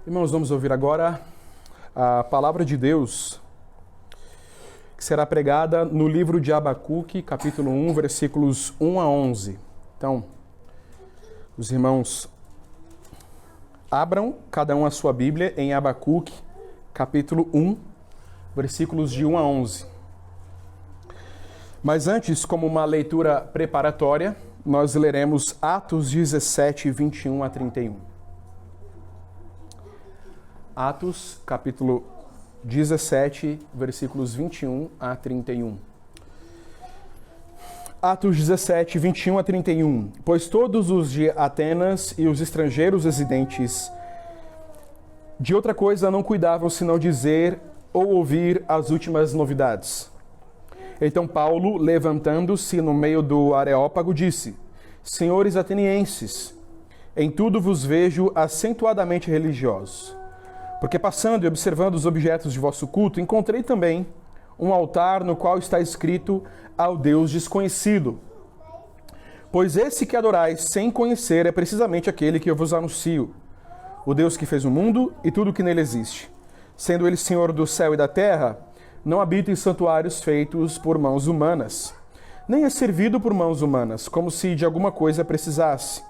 Irmãos, vamos ouvir agora a palavra de Deus, que será pregada no livro de Abacuque, capítulo 1, versículos 1 a 11. Então, os irmãos abram cada um a sua Bíblia em Abacuque, capítulo 1, versículos de 1 a 11. Mas antes, como uma leitura preparatória, nós leremos Atos 17, 21 a 31. Atos, capítulo 17, versículos 21 a 31. Atos 17, 21 a 31. Pois todos os de Atenas e os estrangeiros residentes de outra coisa não cuidavam senão dizer ou ouvir as últimas novidades. Então Paulo, levantando-se no meio do Areópago, disse: Senhores atenienses, em tudo vos vejo acentuadamente religiosos. Porque passando e observando os objetos de vosso culto, encontrei também um altar no qual está escrito ao Deus desconhecido. Pois esse que adorais sem conhecer é precisamente aquele que eu vos anuncio, o Deus que fez o mundo e tudo o que nele existe. Sendo ele Senhor do céu e da terra, não habita em santuários feitos por mãos humanas, nem é servido por mãos humanas, como se de alguma coisa precisasse.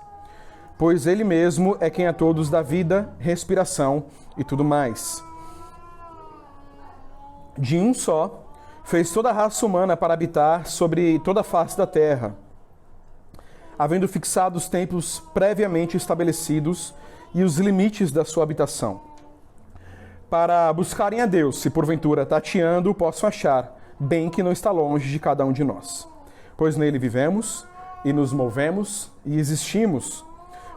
Pois ele mesmo é quem a todos dá vida, respiração e tudo mais. De um só, fez toda a raça humana para habitar sobre toda a face da terra, havendo fixado os tempos previamente estabelecidos e os limites da sua habitação, para buscarem a Deus, se porventura tateando possam achar, bem que não está longe de cada um de nós. Pois nele vivemos, e nos movemos, e existimos,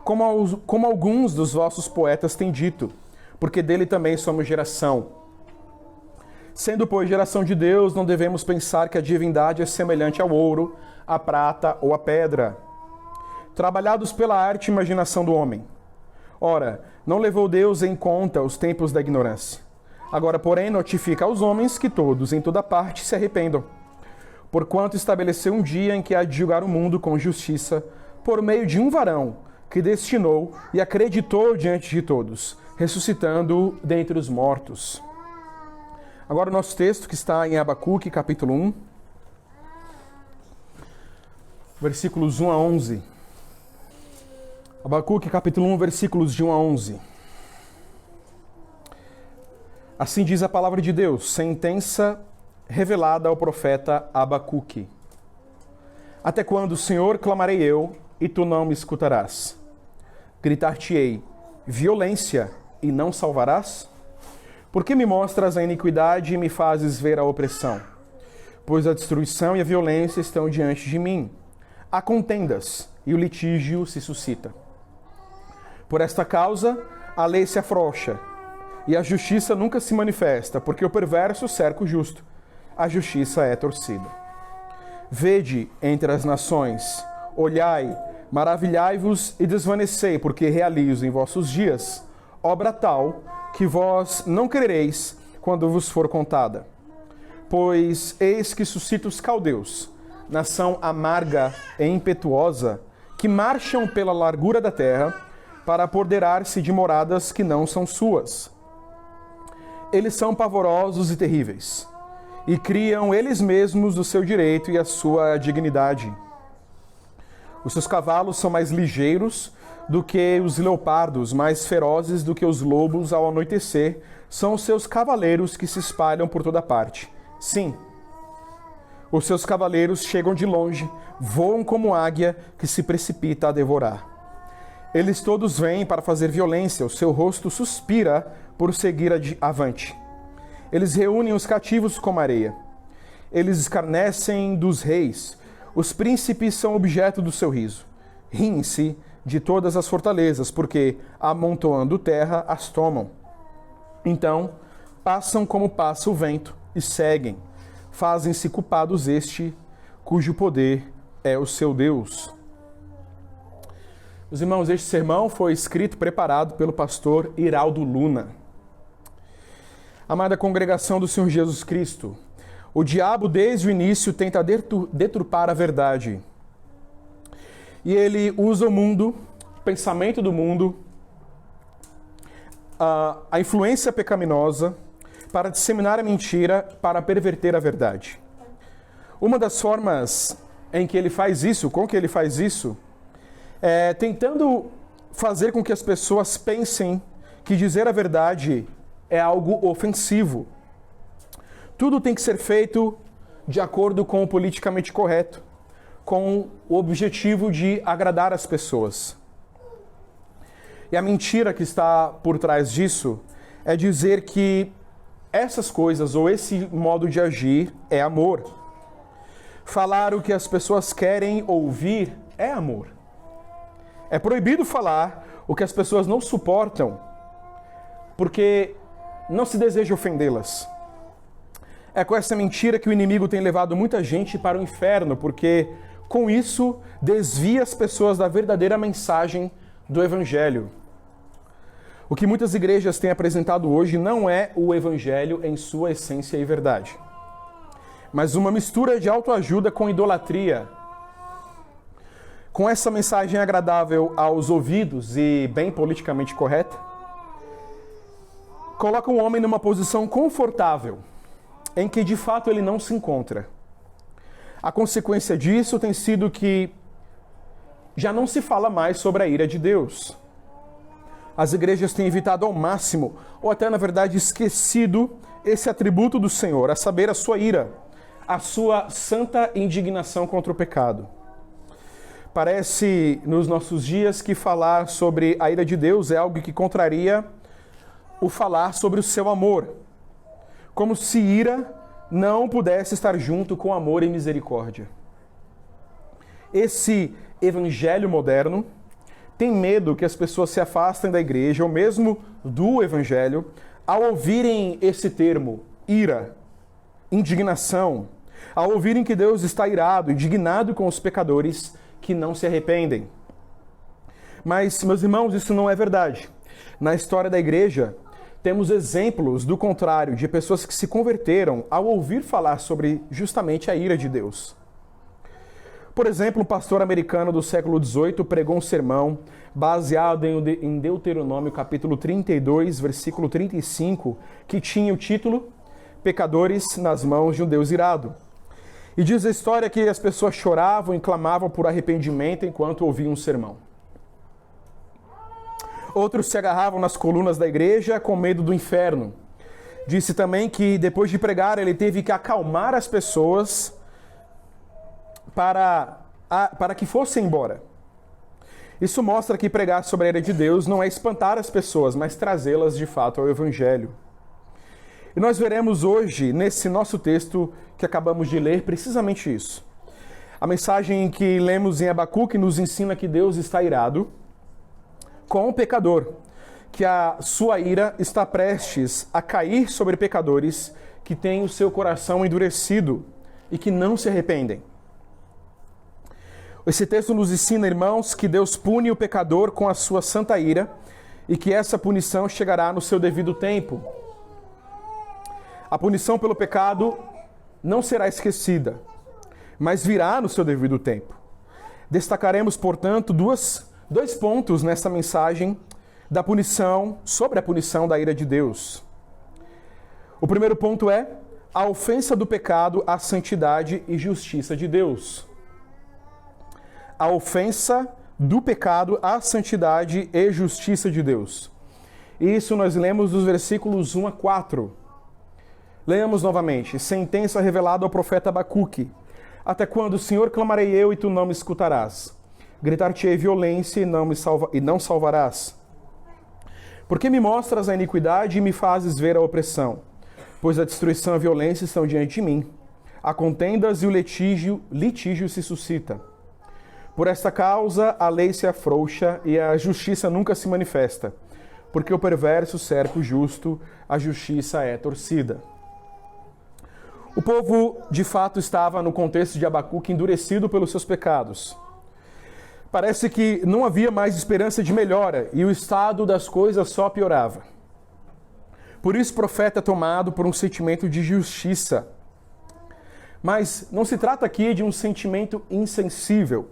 como alguns dos vossos poetas têm dito, porque dele também somos geração. Sendo, pois, geração de Deus, não devemos pensar que a divindade é semelhante ao ouro, à prata ou à pedra, trabalhados pela arte e imaginação do homem. Ora, não levou Deus em conta os tempos da ignorância. Agora, porém, notifica aos homens que todos, em toda parte, se arrependam, porquanto estabeleceu um dia em que há de julgar o mundo com justiça, por meio de um varão, que destinou e acreditou diante de todos, ressuscitando dentre os mortos. Agora o nosso texto, que está em Abacuque, capítulo 1, versículos 1 a 11. Abacuque, capítulo 1, versículos de 1 a 11. Assim diz a palavra de Deus, sentença revelada ao profeta Abacuque. Até quando, Senhor, clamarei eu, e tu não me escutarás? Gritar-te-ei, violência, e não salvarás? Por que me mostras a iniquidade e me fazes ver a opressão? Pois a destruição e a violência estão diante de mim. Há contendas, e o litígio se suscita. Por esta causa, a lei se afrouxa, e a justiça nunca se manifesta, porque o perverso cerca o justo. A justiça é torcida. Vede entre as nações, olhai, maravilhai-vos e desvanecei, porque realizo em vossos dias obra tal que vós não crereis quando vos for contada. Pois eis que suscita os caldeus, nação amarga e impetuosa, que marcham pela largura da terra para apoderar-se de moradas que não são suas. Eles são pavorosos e terríveis, e criam eles mesmos o seu direito e a sua dignidade. Os seus cavalos são mais ligeiros do que os leopardos, mais ferozes do que os lobos ao anoitecer. São os seus cavaleiros que se espalham por toda parte. Sim, os seus cavaleiros chegam de longe, voam como águia que se precipita a devorar. Eles todos vêm para fazer violência, o seu rosto suspira por seguir avante. Eles reúnem os cativos como areia. Eles escarnecem dos reis. Os príncipes são objeto do seu riso. Riem-se de todas as fortalezas, porque, amontoando terra, as tomam. Então, passam como passa o vento e seguem. Fazem-se culpados este, cujo poder é o seu Deus. Os irmãos, este sermão foi escrito, preparado pelo pastor Iraldo Luna. Amada congregação do Senhor Jesus Cristo, o diabo, desde o início, tenta deturpar a verdade. E ele usa o mundo, o pensamento do mundo, a influência pecaminosa para disseminar a mentira, para perverter a verdade. Uma das formas em que ele faz isso, com que ele faz isso, é tentando fazer com que as pessoas pensem que dizer a verdade é algo ofensivo. Tudo tem que ser feito de acordo com o politicamente correto, com o objetivo de agradar as pessoas. E a mentira que está por trás disso é dizer que essas coisas ou esse modo de agir é amor. Falar o que as pessoas querem ouvir é amor. É proibido falar o que as pessoas não suportam, porque não se deseja ofendê-las. É com essa mentira que o inimigo tem levado muita gente para o inferno, porque com isso desvia as pessoas da verdadeira mensagem do Evangelho. O que muitas igrejas têm apresentado hoje não é o Evangelho em sua essência e verdade, mas uma mistura de autoajuda com idolatria. Com essa mensagem agradável aos ouvidos e bem politicamente correta, coloca o homem numa posição confortável, em que de fato ele não se encontra. A consequência disso tem sido que já não se fala mais sobre a ira de Deus. As igrejas têm evitado ao máximo, ou até na verdade esquecido, esse atributo do Senhor, a saber, a sua ira, a sua santa indignação contra o pecado. Parece nos nossos dias que falar sobre a ira de Deus é algo que contraria o falar sobre o seu amor, como se ira não pudesse estar junto com amor e misericórdia. Esse evangelho moderno tem medo que as pessoas se afastem da igreja ou mesmo do evangelho ao ouvirem esse termo, ira, indignação, ao ouvirem que Deus está irado, indignado com os pecadores que não se arrependem. Mas, meus irmãos, isso não é verdade. Na história da igreja, temos exemplos do contrário, de pessoas que se converteram ao ouvir falar sobre justamente a ira de Deus. Por exemplo, um pastor americano do século XVIII pregou um sermão baseado em Deuteronômio capítulo 32, versículo 35, que tinha o título Pecadores nas mãos de um Deus irado. E diz a história que as pessoas choravam e clamavam por arrependimento enquanto ouviam um sermão. Outros se agarravam nas colunas da igreja com medo do inferno. Disse também que depois de pregar ele teve que acalmar as pessoas para que fossem embora. Isso mostra que pregar sobre a ira de Deus não é espantar as pessoas, mas trazê-las de fato ao Evangelho. E nós veremos hoje, nesse nosso texto que acabamos de ler, precisamente isso. A mensagem que lemos em Abacuque nos ensina que Deus está irado com o pecador, que a sua ira está prestes a cair sobre pecadores que têm o seu coração endurecido e que não se arrependem. Esse texto nos ensina, irmãos, que Deus pune o pecador com a sua santa ira e que essa punição chegará no seu devido tempo. A punição pelo pecado não será esquecida, mas virá no seu devido tempo. Destacaremos, portanto, dois pontos nessa mensagem da punição, sobre a punição da ira de Deus. O primeiro ponto é a ofensa do pecado à santidade e justiça de Deus. A ofensa do pecado à santidade e justiça de Deus. Isso nós lemos dos versículos 1 a 4. Leamos novamente. Sentença revelada ao profeta Abacuque. Até quando, Senhor, clamarei eu e tu não me escutarás? Gritar-te-ei violência e não salvarás. Porque me mostras a iniquidade e me fazes ver a opressão? Pois a destruição e a violência estão diante de mim. Há contendas e o litígio se suscita. Por esta causa a lei se afrouxa e a justiça nunca se manifesta. Porque o perverso cerca o justo, a justiça é torcida. O povo, de fato, estava no contexto de Abacuque endurecido pelos seus pecados. Parece que não havia mais esperança de melhora e o estado das coisas só piorava. Por isso o profeta é tomado por um sentimento de justiça. Mas não se trata aqui de um sentimento insensível,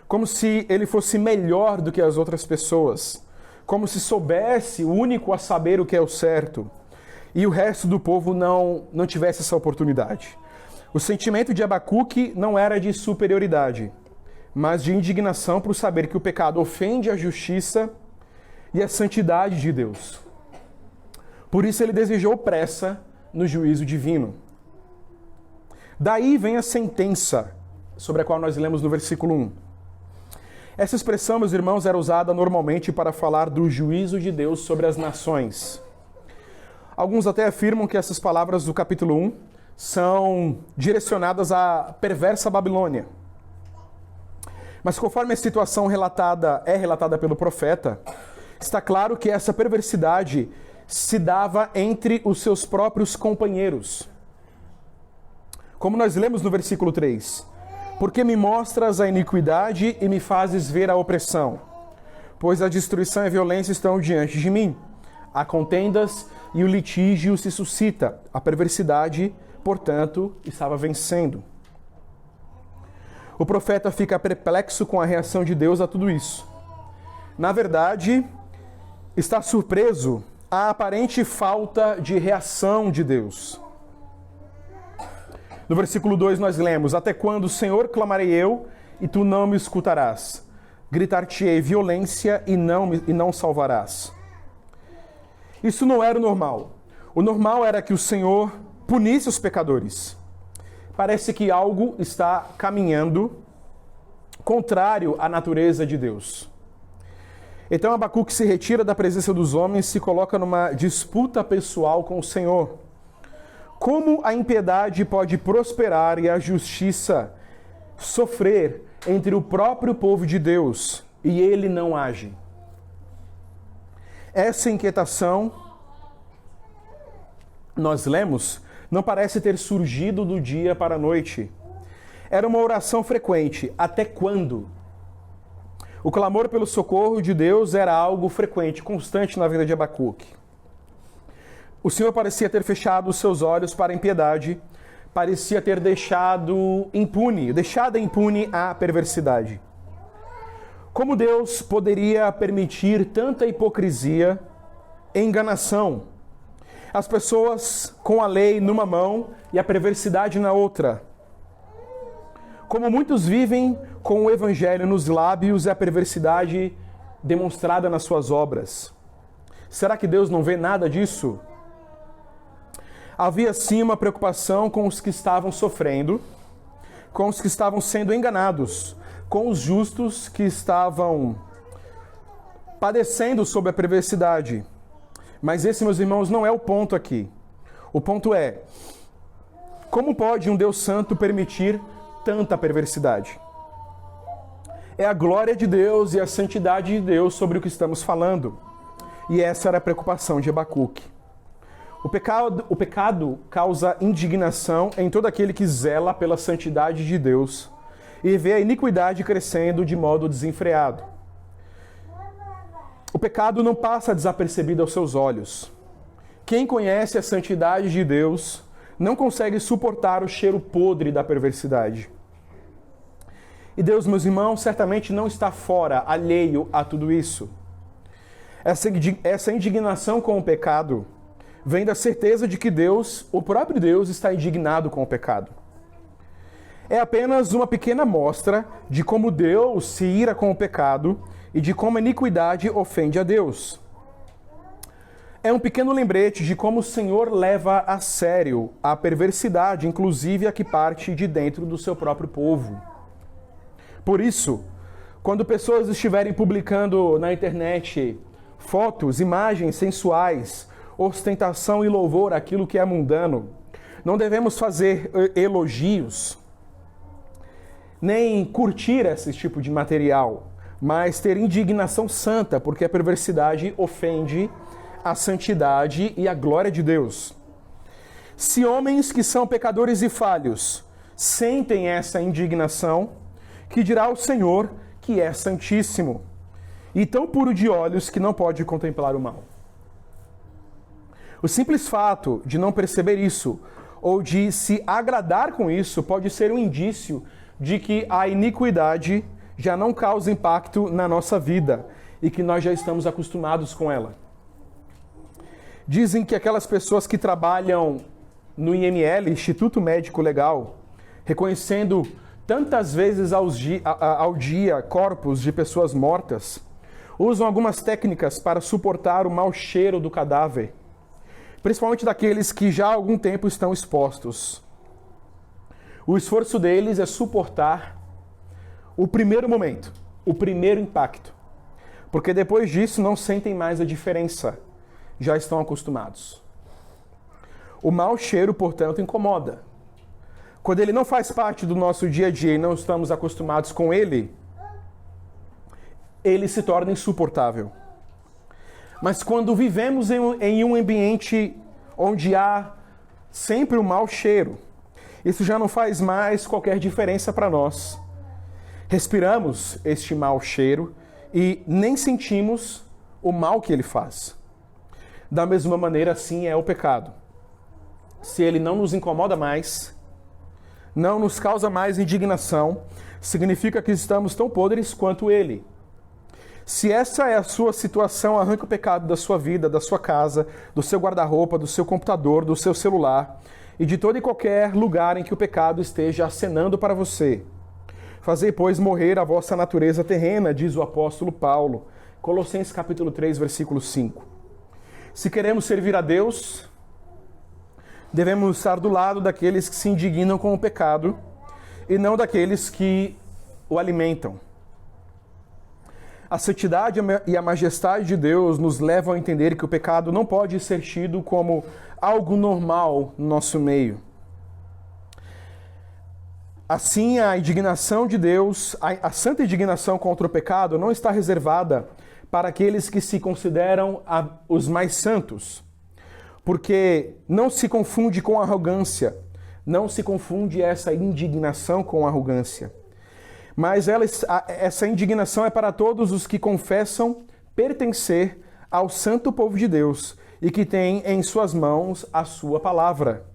como se ele fosse melhor do que as outras pessoas, como se soubesse o único a saber o que é o certo, e o resto do povo não tivesse essa oportunidade. O sentimento de Abacuque não era de superioridade, mas de indignação por saber que o pecado ofende a justiça e a santidade de Deus. Por isso ele desejou pressa no juízo divino. Daí vem a sentença, sobre a qual nós lemos no versículo 1. Essa expressão, meus irmãos, era usada normalmente para falar do juízo de Deus sobre as nações. Alguns até afirmam que essas palavras do capítulo 1 são direcionadas à perversa Babilônia. Mas conforme a situação é relatada pelo profeta, está claro que essa perversidade se dava entre os seus próprios companheiros. Como nós lemos no versículo 3, porque me mostras a iniquidade e me fazes ver a opressão, pois a destruição e a violência estão diante de mim. Há contendas e o litígio se suscita. A perversidade, portanto, estava vencendo. O profeta fica perplexo com a reação de Deus a tudo isso. Na verdade, está surpreso à aparente falta de reação de Deus. No versículo 2 nós lemos: até quando, Senhor, clamarei eu, e tu não me escutarás? Gritar-te-ei violência e não salvarás. Isso não era o normal. O normal era que o Senhor punisse os pecadores. Parece que algo está caminhando contrário à natureza de Deus. Então Abacuque se retira da presença dos homens e se coloca numa disputa pessoal com o Senhor. Como a impiedade pode prosperar e a justiça sofrer entre o próprio povo de Deus e ele não age? Essa inquietação, nós lemos, não parece ter surgido do dia para a noite. Era uma oração frequente. Até quando? O clamor pelo socorro de Deus era algo frequente, constante na vida de Abacuque. O Senhor parecia ter fechado os seus olhos para a impiedade, parecia ter deixada impune a perversidade. Como Deus poderia permitir tanta hipocrisia e enganação? As pessoas com a lei numa mão e a perversidade na outra. Como muitos vivem com o evangelho nos lábios e a perversidade demonstrada nas suas obras. Será que Deus não vê nada disso? Havia sim uma preocupação com os que estavam sofrendo, com os que estavam sendo enganados, com os justos que estavam padecendo sob a perversidade. Mas esse, meus irmãos, não é o ponto aqui. O ponto é: como pode um Deus santo permitir tanta perversidade? É a glória de Deus e a santidade de Deus sobre o que estamos falando. E essa era a preocupação de Abacuque. O pecado causa indignação em todo aquele que zela pela santidade de Deus e vê a iniquidade crescendo de modo desenfreado. O pecado não passa desapercebido aos seus olhos. Quem conhece a santidade de Deus não consegue suportar o cheiro podre da perversidade. E Deus, meus irmãos, certamente não está fora, alheio a tudo isso. Essa indignação com o pecado vem da certeza de que Deus, o próprio Deus, está indignado com o pecado. É apenas uma pequena amostra de como Deus se ira com o pecado e de como a iniquidade ofende a Deus. É um pequeno lembrete de como o Senhor leva a sério a perversidade, inclusive a que parte de dentro do seu próprio povo. Por isso, quando pessoas estiverem publicando na internet fotos, imagens sensuais, ostentação e louvor àquilo que é mundano, não devemos fazer elogios, nem curtir esse tipo de material, mas ter indignação santa, porque a perversidade ofende a santidade e a glória de Deus. Se homens que são pecadores e falhos sentem essa indignação, que dirá o Senhor, que é santíssimo, e tão puro de olhos que não pode contemplar o mal. O simples fato de não perceber isso, ou de se agradar com isso, pode ser um indício de que a iniquidade já não causa impacto na nossa vida e que nós já estamos acostumados com ela. Dizem que aquelas pessoas que trabalham no IML, Instituto Médico Legal, reconhecendo tantas vezes ao dia corpos de pessoas mortas, usam algumas técnicas para suportar o mau cheiro do cadáver, principalmente daqueles que já há algum tempo estão expostos. O esforço deles é suportar o primeiro momento, o primeiro impacto, porque depois disso não sentem mais a diferença, já estão acostumados. O mau cheiro, portanto, incomoda. Quando ele não faz parte do nosso dia a dia e não estamos acostumados com ele, ele se torna insuportável. Mas quando vivemos em um ambiente onde há sempre um mau cheiro, isso já não faz mais qualquer diferença para nós. Respiramos este mau cheiro e nem sentimos o mal que ele faz. Da mesma maneira, assim é o pecado. Se ele não nos incomoda mais, não nos causa mais indignação, significa que estamos tão podres quanto ele. Se essa é a sua situação, arranque o pecado da sua vida, da sua casa, do seu guarda-roupa, do seu computador, do seu celular e de todo e qualquer lugar em que o pecado esteja acenando para você. Fazei, pois, morrer a vossa natureza terrena, diz o apóstolo Paulo. Colossenses capítulo 3, versículo 5. Se queremos servir a Deus, devemos estar do lado daqueles que se indignam com o pecado e não daqueles que o alimentam. A santidade e a majestade de Deus nos levam a entender que o pecado não pode ser tido como algo normal no nosso meio. Assim, a indignação de Deus, a santa indignação contra o pecado não está reservada para aqueles que se consideram os mais santos, porque não se confunde com arrogância, não se confunde essa indignação com arrogância. Mas essa indignação é para todos os que confessam pertencer ao santo povo de Deus e que têm em suas mãos a sua palavra.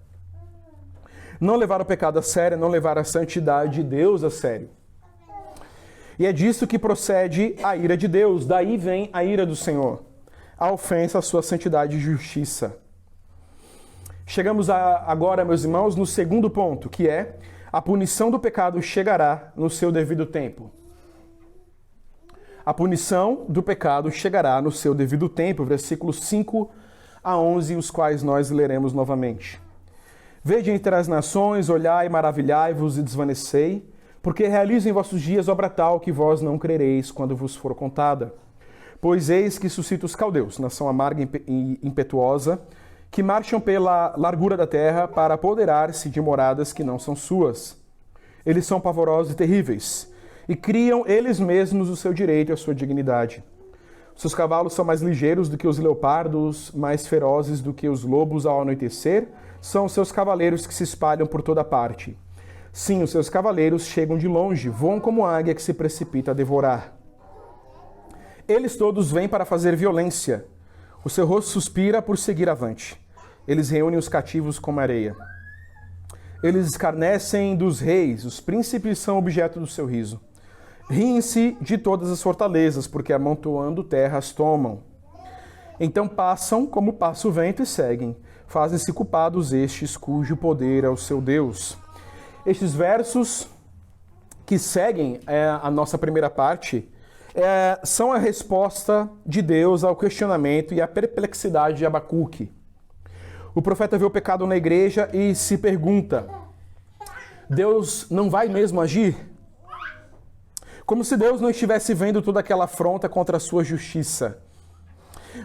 Não levar o pecado a sério, não levar a santidade de Deus a sério. E é disso que procede a ira de Deus, daí vem a ira do Senhor, a ofensa à sua santidade e justiça. Chegamos agora, meus irmãos, no segundo ponto, que é: a punição do pecado chegará no seu devido tempo. A punição do pecado chegará no seu devido tempo, versículos 5 a 11, os quais nós leremos novamente. Vede entre as nações, olhai, maravilhai-vos e desvanecei, porque realizo em vossos dias obra tal que vós não crereis quando vos for contada. Pois eis que suscita os caldeus, nação amarga e impetuosa, que marcham pela largura da terra para apoderar-se de moradas que não são suas. Eles são pavorosos e terríveis, e criam eles mesmos o seu direito e a sua dignidade. Seus cavalos são mais ligeiros do que os leopardos, mais ferozes do que os lobos ao anoitecer, são os seus cavaleiros que se espalham por toda parte. Sim, os seus cavaleiros chegam de longe, voam como águia que se precipita a devorar. Eles todos vêm para fazer violência. O seu rosto suspira por seguir avante. Eles reúnem os cativos como areia. Eles escarnecem dos reis, os príncipes são objeto do seu riso. Riem-se de todas as fortalezas, porque amontoando terra as tomam. Então passam como passa o vento e seguem. Fazem-se culpados estes, cujo poder é o seu Deus. Estes versos que seguem a nossa primeira parte são a resposta de Deus ao questionamento e à perplexidade de Abacuque. O profeta vê o pecado na igreja e se pergunta: Deus não vai mesmo agir? Como se Deus não estivesse vendo toda aquela afronta contra a sua justiça.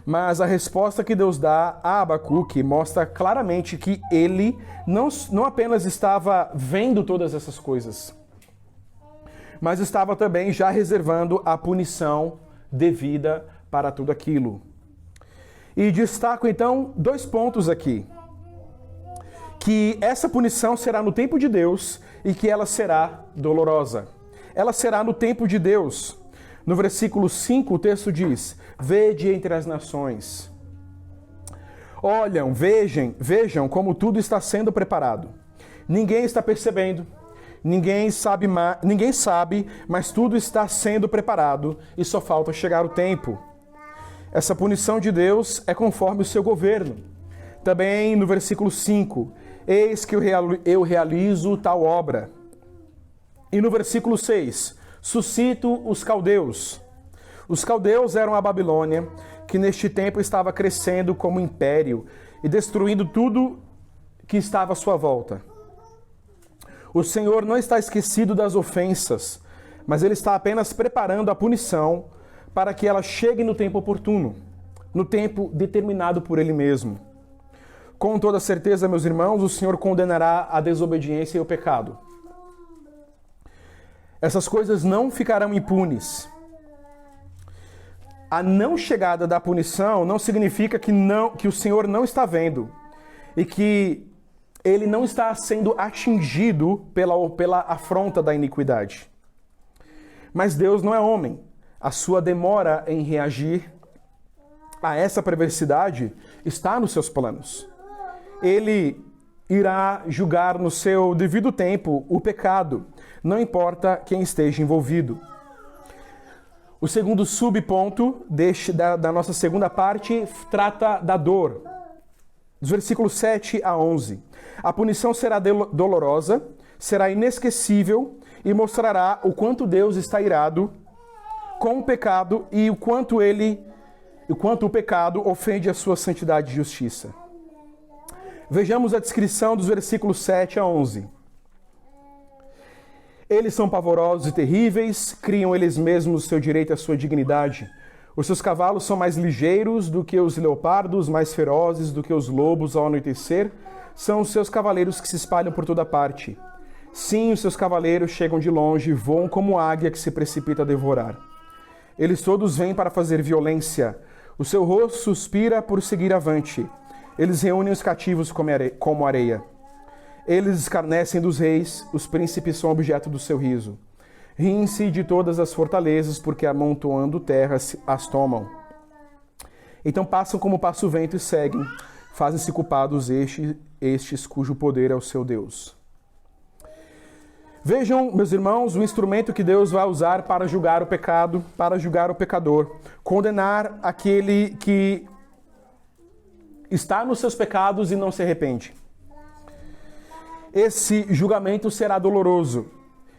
Mas a resposta que Deus dá a Abacuque mostra claramente que ele não apenas estava vendo todas essas coisas, mas estava também já reservando a punição devida para tudo aquilo. E destaco então 2 pontos aqui. Que essa punição será no tempo de Deus e que ela será dolorosa. Ela será no tempo de Deus. No versículo 5 o texto diz: Vede entre as nações. Vejam como tudo está sendo preparado. Ninguém está percebendo. Ninguém sabe, mas tudo está sendo preparado e só falta chegar o tempo. Essa punição de Deus é conforme o seu governo. Também no versículo 5, eis que eu realizo tal obra. E no versículo 6, suscito os caldeus. Os caldeus eram a Babilônia, que neste tempo estava crescendo como império e destruindo tudo que estava à sua volta. O Senhor não está esquecido das ofensas, mas Ele está apenas preparando a punição para que ela chegue no tempo oportuno, no tempo determinado por Ele mesmo. Com toda certeza, meus irmãos, o Senhor condenará a desobediência e o pecado. Essas coisas não ficarão impunes. A não chegada da punição não significa que o Senhor não está vendo e que Ele não está sendo atingido pela afronta da iniquidade. Mas Deus não é homem. A sua demora em reagir a essa perversidade está nos seus planos. Ele irá julgar no seu devido tempo o pecado, não importa quem esteja envolvido. O segundo subponto da nossa segunda parte trata da dor. Dos versículos 7 a 11. A punição será dolorosa, será inesquecível e mostrará o quanto Deus está irado com o pecado e o quanto o pecado ofende a sua santidade e justiça. Vejamos a descrição dos versículos 7 a 11. Eles são pavorosos e terríveis, criam eles mesmos seu direito à sua dignidade. Os seus cavalos são mais ligeiros do que os leopardos, mais ferozes do que os lobos ao anoitecer. São os seus cavaleiros que se espalham por toda parte. Sim, os seus cavaleiros chegam de longe, voam como águia que se precipita a devorar. Eles todos vêm para fazer violência. O seu rosto suspira por seguir avante. Eles reúnem os cativos como areia. Eles escarnecem dos reis, os príncipes são objeto do seu riso. Riem-se de todas as fortalezas, porque amontoando terras as tomam. Então passam como passa o vento e seguem. Fazem-se culpados estes cujo poder é o seu Deus. Vejam, meus irmãos, o instrumento que Deus vai usar para julgar o pecado, para julgar o pecador. Condenar aquele que está nos seus pecados e não se arrepende. Esse julgamento será doloroso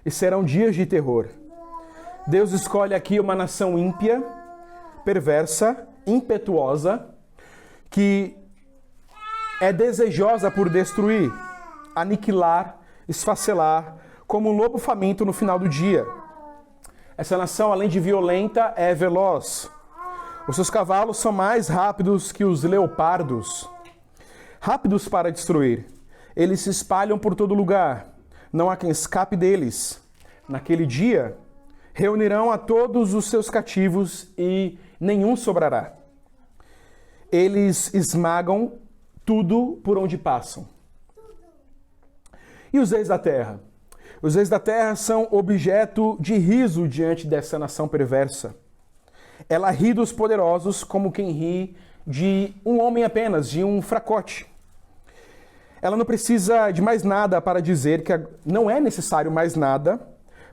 e serão dias de terror. Deus escolhe aqui uma nação ímpia, perversa, impetuosa, que é desejosa por destruir, aniquilar, esfacelar, como um lobo faminto no final do dia. Essa nação, além de violenta, é veloz. Os seus cavalos são mais rápidos que os leopardos, rápidos para destruir. Eles se espalham por todo lugar. Não há quem escape deles. Naquele dia, reunirão a todos os seus cativos e nenhum sobrará. Eles esmagam tudo por onde passam. E os reis da terra? Os reis da terra são objeto de riso diante dessa nação perversa. Ela ri dos poderosos como quem ri de um homem apenas, de um fracote. Ela não precisa de mais nada para dizer que não é necessário mais nada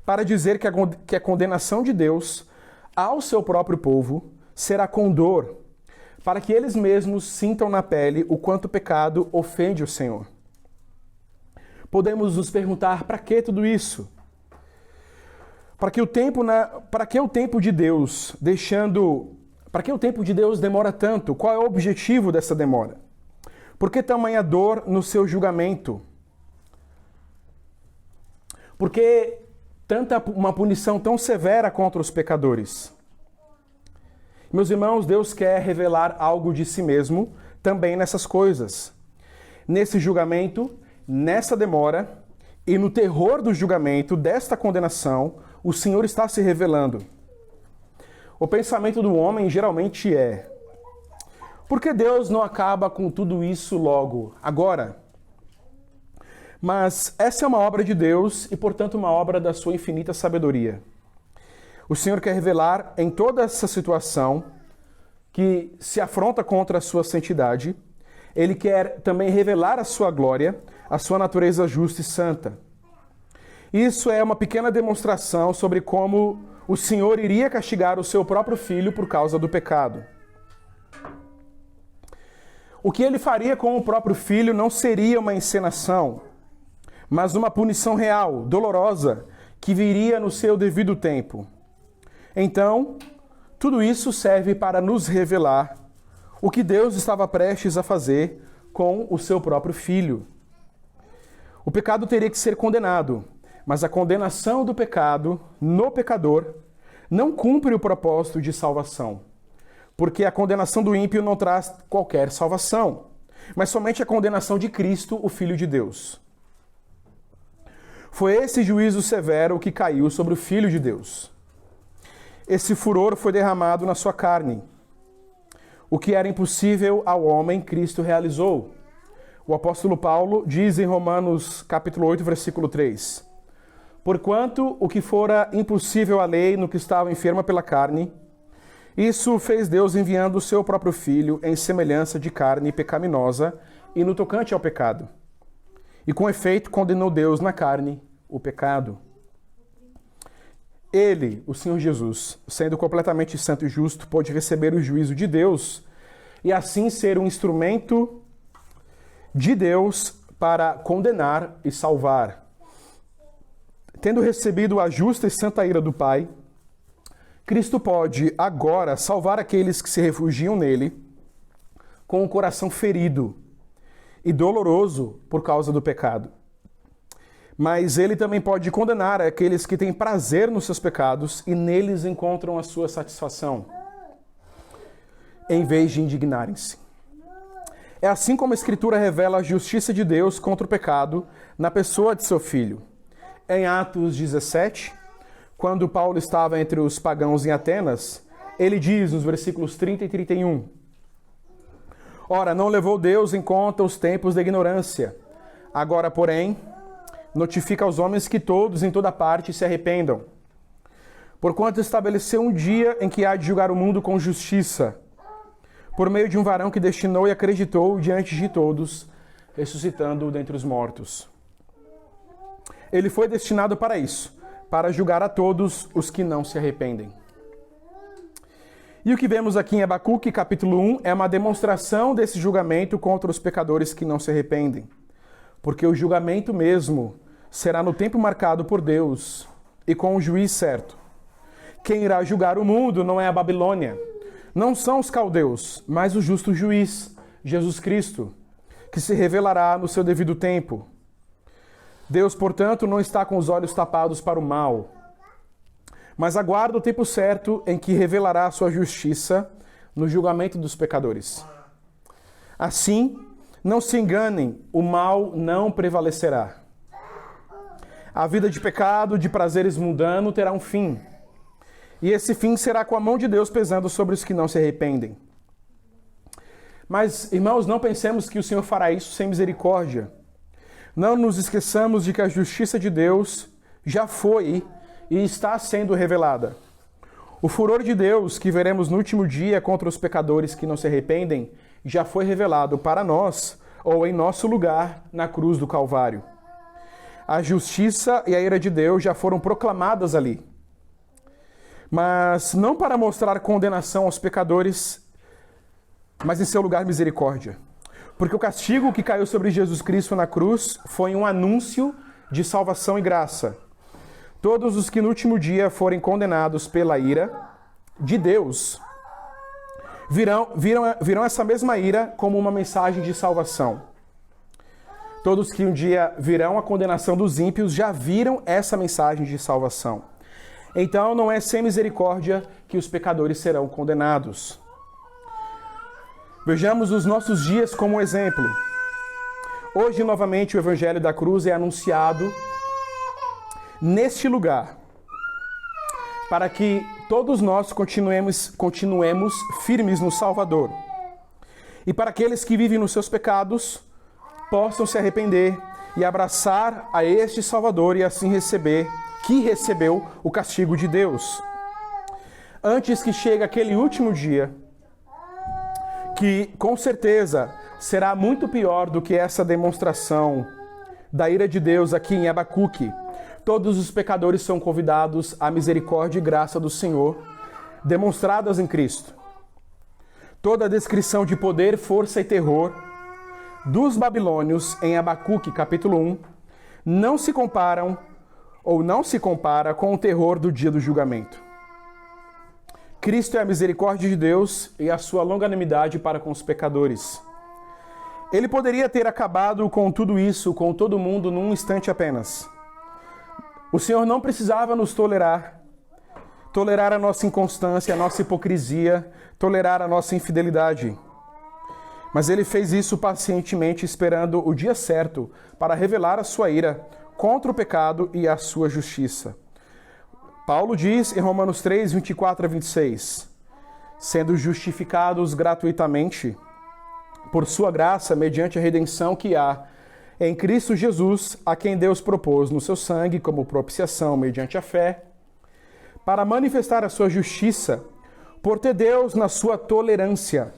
para dizer que a condenação de Deus ao seu próprio povo será com dor, para que eles mesmos sintam na pele o quanto o pecado ofende o Senhor. Podemos nos perguntar, para que tudo isso? Para que o tempo de Deus demora tanto? Qual é o objetivo dessa demora? Por que tamanha dor no seu julgamento? Por que uma punição tão severa contra os pecadores? Meus irmãos, Deus quer revelar algo de si mesmo também nessas coisas. Nesse julgamento, nessa demora e no terror do julgamento, desta condenação, o Senhor está se revelando. O pensamento do homem geralmente é: por que Deus não acaba com tudo isso logo, agora? Mas essa é uma obra de Deus e, portanto, uma obra da sua infinita sabedoria. O Senhor quer revelar em toda essa situação que se afronta contra a sua santidade. Ele quer também revelar a sua glória, a sua natureza justa e santa. Isso é uma pequena demonstração sobre como o Senhor iria castigar o seu próprio filho por causa do pecado. O que ele faria com o próprio filho não seria uma encenação, mas uma punição real, dolorosa, que viria no seu devido tempo. Então, tudo isso serve para nos revelar o que Deus estava prestes a fazer com o seu próprio filho. O pecado teria que ser condenado, mas a condenação do pecado no pecador não cumpre o propósito de salvação, porque a condenação do ímpio não traz qualquer salvação, mas somente a condenação de Cristo, o Filho de Deus. Foi esse juízo severo que caiu sobre o Filho de Deus. Esse furor foi derramado na sua carne. O que era impossível ao homem, Cristo realizou. O apóstolo Paulo diz em Romanos capítulo 8, versículo 3: Porquanto o que fora impossível à lei no que estava enferma pela carne, isso fez Deus enviando o seu próprio Filho em semelhança de carne pecaminosa e no tocante ao pecado. E com efeito condenou Deus na carne o pecado. Ele, o Senhor Jesus, sendo completamente santo e justo, pôde receber o juízo de Deus e assim ser um instrumento de Deus para condenar e salvar. Tendo recebido a justa e santa ira do Pai, Cristo pode agora salvar aqueles que se refugiam nele com o coração ferido e doloroso por causa do pecado. Mas ele também pode condenar aqueles que têm prazer nos seus pecados e neles encontram a sua satisfação, em vez de indignarem-se. É assim como a Escritura revela a justiça de Deus contra o pecado na pessoa de seu Filho. Em Atos 17, quando Paulo estava entre os pagãos em Atenas, ele diz nos versículos 30 e 31, Ora, não levou Deus em conta os tempos da ignorância. Agora, porém, notifica aos homens que todos, em toda parte, se arrependam. Porquanto estabeleceu um dia em que há de julgar o mundo com justiça, por meio de um varão que destinou e acreditou diante de todos, ressuscitando-o dentre os mortos. Ele foi destinado para isso, para julgar a todos os que não se arrependem. E o que vemos aqui em Abacuque, capítulo 1, é uma demonstração desse julgamento contra os pecadores que não se arrependem. Porque o julgamento mesmo será no tempo marcado por Deus e com o juiz certo. Quem irá julgar o mundo não é a Babilônia, não são os caldeus, mas o justo juiz, Jesus Cristo, que se revelará no seu devido tempo. Deus, portanto, não está com os olhos tapados para o mal, mas aguarda o tempo certo em que revelará a sua justiça no julgamento dos pecadores. Assim, não se enganem, o mal não prevalecerá. A vida de pecado, de prazeres mundanos, terá um fim. E esse fim será com a mão de Deus pesando sobre os que não se arrependem. Mas, irmãos, não pensemos que o Senhor fará isso sem misericórdia. Não nos esqueçamos de que a justiça de Deus já foi e está sendo revelada. O furor de Deus, que veremos no último dia contra os pecadores que não se arrependem, já foi revelado para nós, ou em nosso lugar, na cruz do Calvário. A justiça e a ira de Deus já foram proclamadas ali. Mas não para mostrar condenação aos pecadores, mas em seu lugar misericórdia. Porque o castigo que caiu sobre Jesus Cristo na cruz foi um anúncio de salvação e graça. Todos os que no último dia forem condenados pela ira de Deus virão essa mesma ira como uma mensagem de salvação. Todos que um dia virão a condenação dos ímpios já viram essa mensagem de salvação. Então não é sem misericórdia que os pecadores serão condenados. Vejamos os nossos dias como exemplo. Hoje, novamente, o Evangelho da Cruz é anunciado neste lugar, para que todos nós continuemos firmes no Salvador. E para aqueles que vivem nos seus pecados, possam se arrepender e abraçar a este Salvador e assim recebeu o castigo de Deus. Antes que chegue aquele último dia, que com certeza será muito pior do que essa demonstração da ira de Deus aqui em Abacuque. todos os pecadores são convidados à misericórdia e graça do Senhor, demonstradas em Cristo. Toda a descrição de poder, força e terror dos babilônios em Abacuque, capítulo 1, não se compara com o terror do dia do julgamento. Cristo é a misericórdia de Deus e a sua longanimidade para com os pecadores. Ele poderia ter acabado com tudo isso, com todo mundo, num instante apenas. O Senhor não precisava nos tolerar a nossa inconstância, a nossa hipocrisia, tolerar a nossa infidelidade. Mas Ele fez isso pacientemente, esperando o dia certo para revelar a sua ira contra o pecado e a sua justiça. Paulo diz em Romanos 3, 24 a 26, sendo justificados gratuitamente por sua graça, mediante a redenção que há em Cristo Jesus, a quem Deus propôs no seu sangue como propiciação mediante a fé, para manifestar a sua justiça, por ter Deus, na sua tolerância,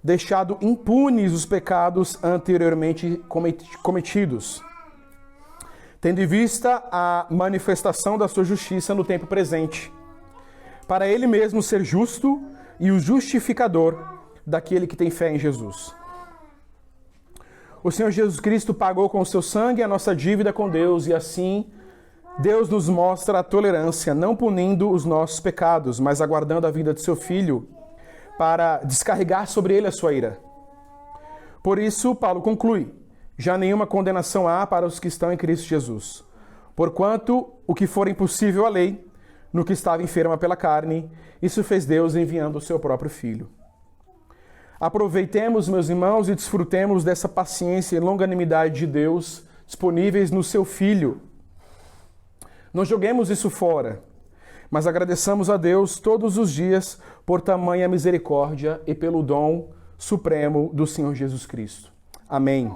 deixado impunes os pecados anteriormente cometidos, tendo em vista a manifestação da sua justiça no tempo presente, para Ele mesmo ser justo e o justificador daquele que tem fé em Jesus. O Senhor Jesus Cristo pagou com o seu sangue a nossa dívida com Deus e assim Deus nos mostra a tolerância, não punindo os nossos pecados, mas aguardando a vinda de seu Filho para descarregar sobre ele a sua ira. Por isso, Paulo conclui: já nenhuma condenação há para os que estão em Cristo Jesus. Porquanto o que for impossível à lei, no que estava enferma pela carne, isso fez Deus enviando o seu próprio Filho. Aproveitemos, meus irmãos, e desfrutemos dessa paciência e longanimidade de Deus disponíveis no seu Filho. Não joguemos isso fora, mas agradeçamos a Deus todos os dias por tamanha misericórdia e pelo dom supremo do Senhor Jesus Cristo. Amém.